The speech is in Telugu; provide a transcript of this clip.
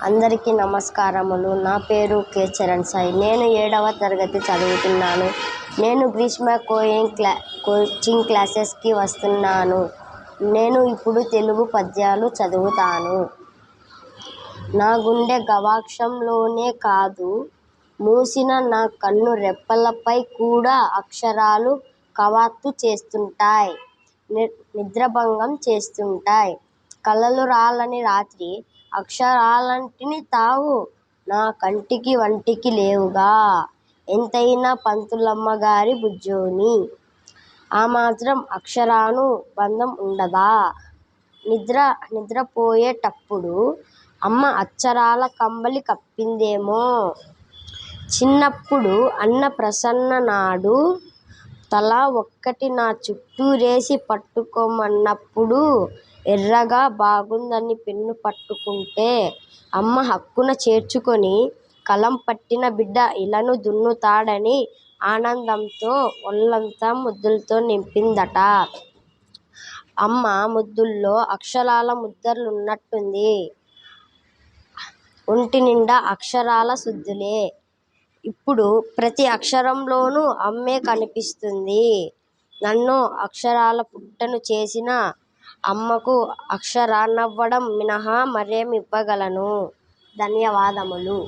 అందరికీ నమస్కారములు. నా పేరు కె. చరణ్ సాయి. నేను 7వ తరగతి చదువుతున్నాను. నేను గ్రీష్మ కోచింగ్ క్లాసెస్కి వస్తున్నాను. నేను ఇప్పుడు తెలుగు పద్యాలు చదువుతాను. నా గుండె గవాక్షంలోనే కాదు, మూసిన నా కన్ను రెప్పలపై కూడా అక్షరాలు కవాతు చేస్తుంటాయ్, నిద్రాభంగం చేస్తుంటాయ్. కలలు రాలని రాత్రి అక్షరాలంటిని తావు, నా కంటికి వంటికి లేవుగా. ఎంతైనా పంతులమ్మగారి బుజ్జోని, ఆ మాత్రం అక్షరాను బంధం ఉండదా? నిద్రపోయేటప్పుడు అమ్మ అక్షరాల కంబళి కప్పిందేమో. చిన్నప్పుడు అన్నప్రాసన నాడు తలా ఒక్కటి నా చుట్టూరేసి పట్టుకోమన్నప్పుడు ఎర్రగా బాగుందని పెన్ను పట్టుకుంటే అమ్మ హక్కున చేర్చుకొని కలం పట్టిన బిడ్డ ఇలను దున్నుతాడని ఆనందంతో ఒళ్లంతా ముద్దులతో నింపిందట. అమ్మ ముద్దుల్లో అక్షరాల ముద్దలున్నట్టుంది. ఒంటినిండా అక్షరాల సుద్దులే. ఇప్పుడు ప్రతి అక్షరంలోనూ అమ్మే కనిపిస్తుంది. నన్ను అక్షరాల పుట్టను చేసిన అమ్మకు అక్షరాన్నివ్వడం మినహా మరేమివ్వగలను? ధన్యవాదములు.